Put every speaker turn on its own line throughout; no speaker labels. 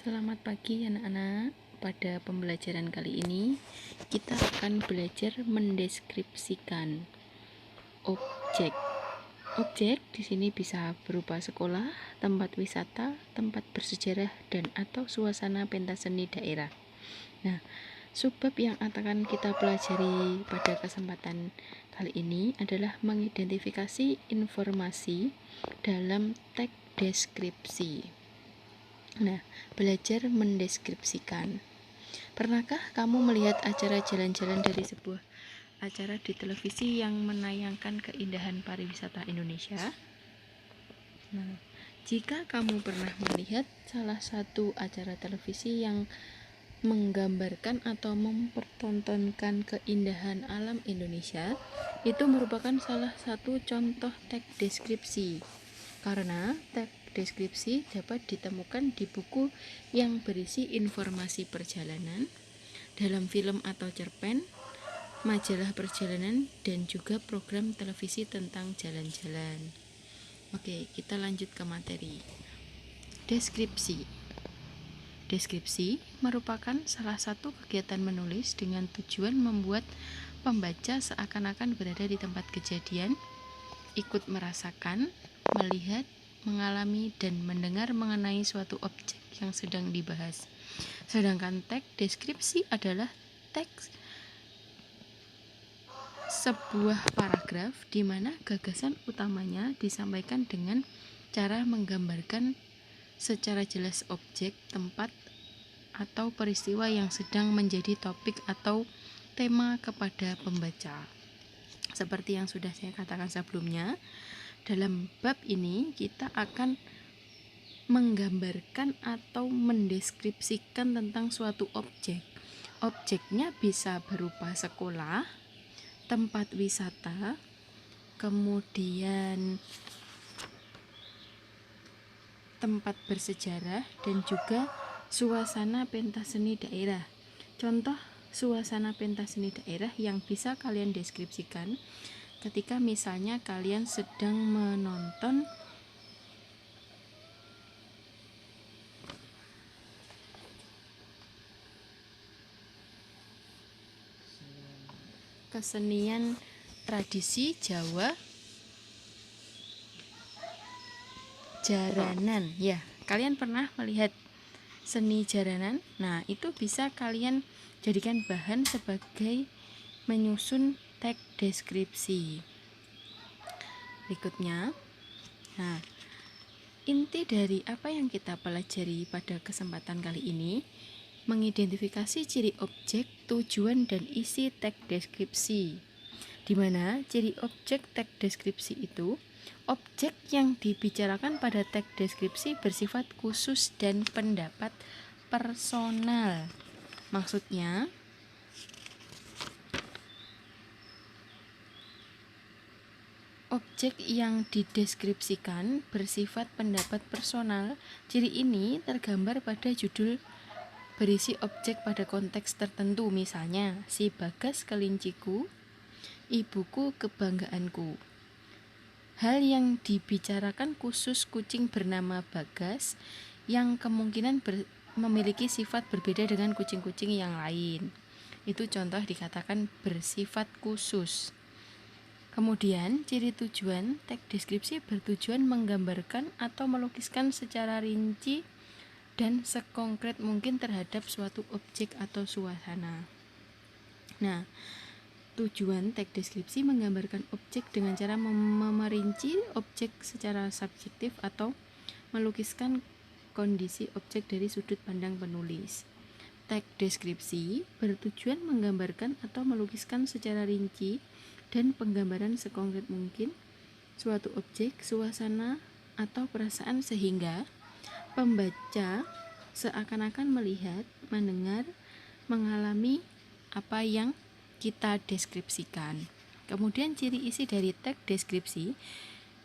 Selamat pagi anak-anak. Pada pembelajaran kali ini kita akan belajar mendeskripsikan objek. Objek di sini bisa berupa sekolah, tempat wisata, tempat bersejarah, dan atau suasana pentas seni daerah. Nah, subbab yang akan kita pelajari pada kesempatan kali ini adalah mengidentifikasi informasi dalam teks deskripsi. Nah, belajar mendeskripsikan. Pernahkah kamu melihat acara jalan-jalan dari sebuah acara di televisi yang menayangkan keindahan pariwisata Indonesia? Nah, jika kamu pernah melihat salah satu acara televisi yang menggambarkan atau mempertontonkan keindahan alam Indonesia, itu merupakan salah satu contoh teks deskripsi. Karena teks deskripsi dapat ditemukan di buku yang berisi informasi perjalanan, dalam film atau cerpen, majalah perjalanan, dan juga program televisi tentang jalan-jalan. Oke, kita lanjut ke materi. Deskripsi. Deskripsi merupakan salah satu kegiatan menulis dengan tujuan membuat pembaca seakan-akan berada di tempat kejadian, ikut merasakan, melihat, mengalami, dan mendengar mengenai suatu objek yang sedang dibahas. Sedangkan teks deskripsi adalah teks sebuah paragraf di mana gagasan utamanya disampaikan dengan cara menggambarkan secara jelas objek, tempat, atau peristiwa yang sedang menjadi topik atau tema kepada pembaca. Seperti yang sudah saya katakan sebelumnya, dalam bab ini kita akan menggambarkan atau mendeskripsikan tentang suatu objek. Objeknya bisa berupa sekolah, tempat wisata, kemudian tempat bersejarah, dan juga suasana pentas seni daerah. Contoh suasana pentas seni daerah yang bisa kalian deskripsikan ketika misalnya kalian sedang menonton kesenian tradisi Jawa jaranan. Ya, kalian pernah melihat seni jaranan? Nah, itu bisa kalian jadikan bahan sebagai menyusun teks deskripsi. Berikutnya, nah, inti dari apa yang kita pelajari pada kesempatan kali ini, mengidentifikasi ciri objek, tujuan, dan isi teks deskripsi. Di mana ciri objek teks deskripsi itu, objek yang dibicarakan pada teks deskripsi bersifat khusus dan pendapat personal. Maksudnya, objek yang dideskripsikan bersifat pendapat personal. Ciri ini tergambar pada judul berisi objek pada konteks tertentu, misalnya si Bagas kelinciku, ibuku kebanggaanku. Hal yang dibicarakan khusus kucing bernama Bagas yang kemungkinan memiliki sifat berbeda dengan kucing-kucing yang lain. Itu contoh dikatakan bersifat khusus. Kemudian, ciri tujuan teks deskripsi bertujuan menggambarkan atau melukiskan secara rinci dan sekonkret mungkin terhadap suatu objek atau suasana. Nah, tujuan teks deskripsi menggambarkan objek dengan cara memerinci objek secara subjektif atau melukiskan kondisi objek dari sudut pandang penulis. Teks deskripsi bertujuan menggambarkan atau melukiskan secara rinci dan penggambaran sekonkret mungkin suatu objek, suasana, atau perasaan sehingga pembaca seakan-akan melihat, mendengar, mengalami apa yang kita deskripsikan. Kemudian ciri isi dari teks deskripsi.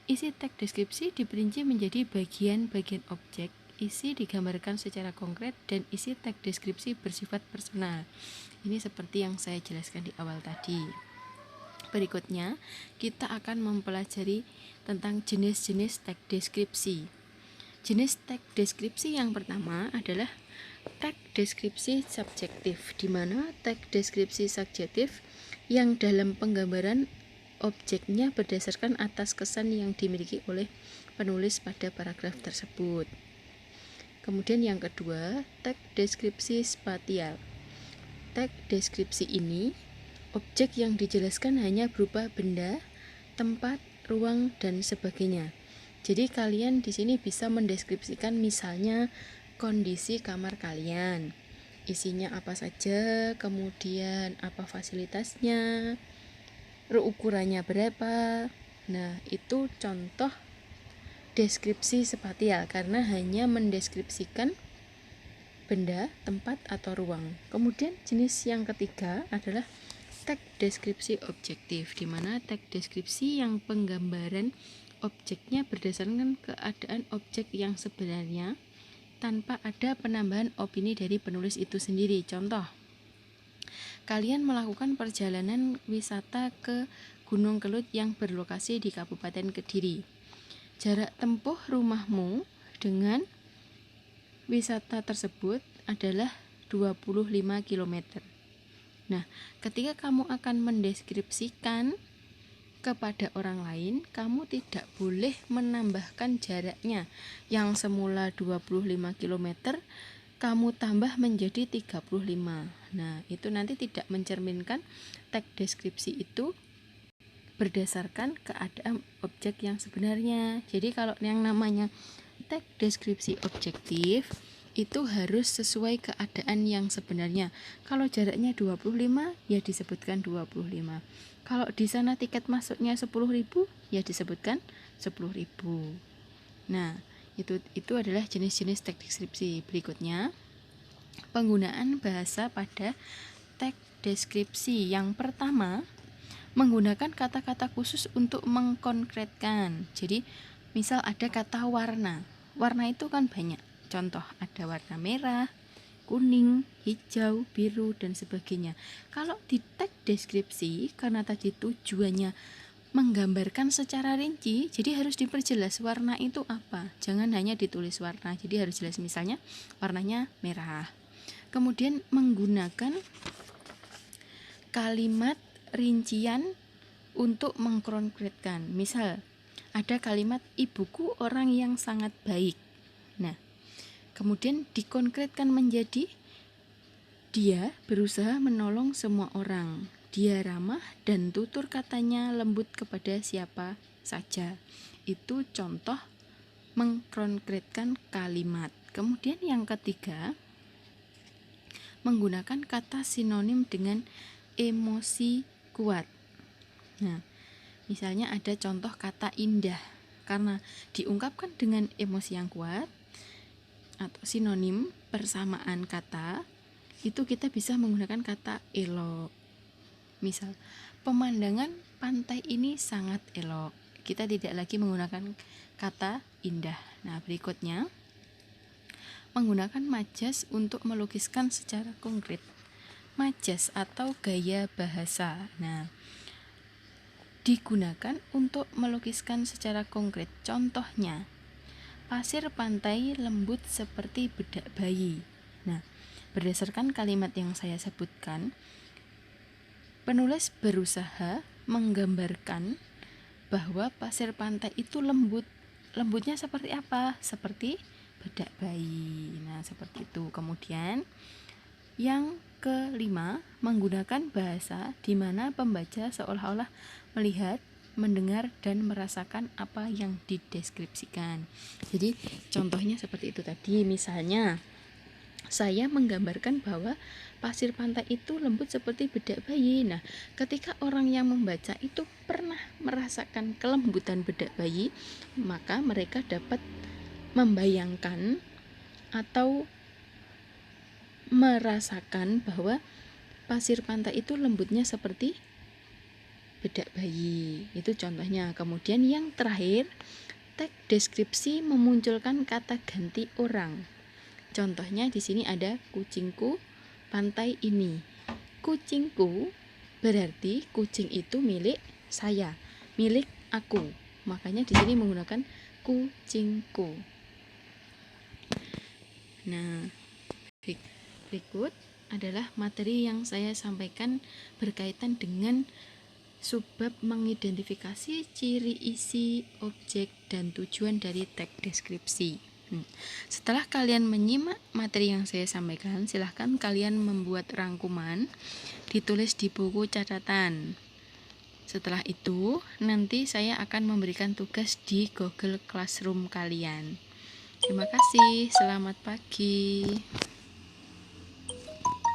Isi teks deskripsi diperinci menjadi bagian-bagian objek. Isi digambarkan secara konkret dan isi teks deskripsi bersifat personal. Ini seperti yang saya jelaskan di awal tadi. Berikutnya, kita akan mempelajari tentang jenis-jenis teks deskripsi. Jenis tag deskripsi yang pertama adalah tag deskripsi subjektif, di mana tag deskripsi subjektif yang dalam penggambaran objeknya berdasarkan atas kesan yang dimiliki oleh penulis pada paragraf tersebut. Kemudian yang kedua, tag deskripsi spatial. Tag deskripsi ini, objek yang dijelaskan hanya berupa benda, tempat, ruang, dan sebagainya. Jadi kalian di sini bisa mendeskripsikan misalnya kondisi kamar kalian, isinya apa saja, kemudian apa fasilitasnya, ukurannya berapa. Nah, itu contoh deskripsi spatial karena hanya mendeskripsikan benda, tempat, atau ruang. Kemudian jenis yang ketiga adalah tag deskripsi objektif, di mana tag deskripsi yang penggambaran objeknya berdasarkan keadaan objek yang sebenarnya tanpa ada penambahan opini dari penulis itu sendiri. Contoh, kalian melakukan perjalanan wisata ke Gunung Kelut yang berlokasi di Kabupaten Kediri. Jarak tempuh rumahmu dengan wisata tersebut adalah 25 km. Nah, ketika kamu akan mendeskripsikan kepada orang lain, kamu tidak boleh menambahkan jaraknya yang semula 25 km, kamu tambah menjadi 35. Nah, itu nanti tidak mencerminkan tag deskripsi itu berdasarkan keadaan objek yang sebenarnya. Jadi kalau yang namanya tag deskripsi objektif itu harus sesuai keadaan yang sebenarnya. Kalau jaraknya 25, ya disebutkan 25. Kalau di sana tiket masuknya 10.000, ya disebutkan 10.000. Nah, itu adalah jenis-jenis tag deskripsi. Berikutnya, penggunaan bahasa pada tag deskripsi. Yang pertama, menggunakan kata-kata khusus untuk mengkonkretkan. Jadi, misal ada kata warna. Warna itu kan banyak. Contoh, ada warna merah, kuning, hijau, biru, dan sebagainya. Kalau di tag deskripsi, karena tadi tujuannya menggambarkan secara rinci, jadi harus diperjelas warna itu apa. Jangan hanya ditulis warna, jadi harus jelas. Misalnya, warnanya merah. Kemudian menggunakan kalimat rincian untuk mengkonkretkan. Misal, ada kalimat ibuku orang yang sangat baik. Nah, kemudian dikonkretkan menjadi dia berusaha menolong semua orang. Dia ramah dan tutur katanya lembut kepada siapa saja. Itu contoh mengkonkretkan kalimat. Kemudian yang ketiga, menggunakan kata sinonim dengan emosi kuat. Nah, misalnya ada contoh kata indah. Karena diungkapkan dengan emosi yang kuat, atau sinonim persamaan kata, itu kita bisa menggunakan kata elok. Misal, pemandangan pantai ini sangat elok. Kita tidak lagi menggunakan kata indah. Nah, berikutnya, menggunakan majas untuk melukiskan secara konkret. Majas atau gaya bahasa. Nah, digunakan untuk melukiskan secara konkret. Contohnya, pasir pantai lembut seperti bedak bayi. Nah, berdasarkan kalimat yang saya sebutkan, penulis berusaha menggambarkan bahwa pasir pantai itu lembut. Lembutnya seperti apa? Seperti bedak bayi. Nah, seperti itu. Kemudian, yang kelima, menggunakan bahasa di mana pembaca seolah-olah melihat, mendengar, dan merasakan apa yang dideskripsikan. Jadi contohnya seperti itu tadi. Misalnya, saya menggambarkan bahwa pasir pantai itu lembut seperti bedak bayi. Nah, ketika orang yang membaca itu pernah merasakan kelembutan bedak bayi, maka mereka dapat membayangkan atau merasakan bahwa pasir pantai itu lembutnya seperti bedak bayi. Itu contohnya. Kemudian yang terakhir, tag deskripsi memunculkan kata ganti orang. Contohnya di sini ada kucingku pantai ini. Kucingku berarti kucing itu milik saya, milik aku. Makanya di sini menggunakan kucingku. Nah, berikut adalah materi yang saya sampaikan berkaitan dengan subbab mengidentifikasi ciri isi, objek, dan tujuan dari teks deskripsi. Setelah kalian menyimak materi yang saya sampaikan, silahkan kalian membuat rangkuman, ditulis di buku catatan. Setelah itu, nanti saya akan memberikan tugas di Google Classroom kalian. Terima kasih, selamat pagi.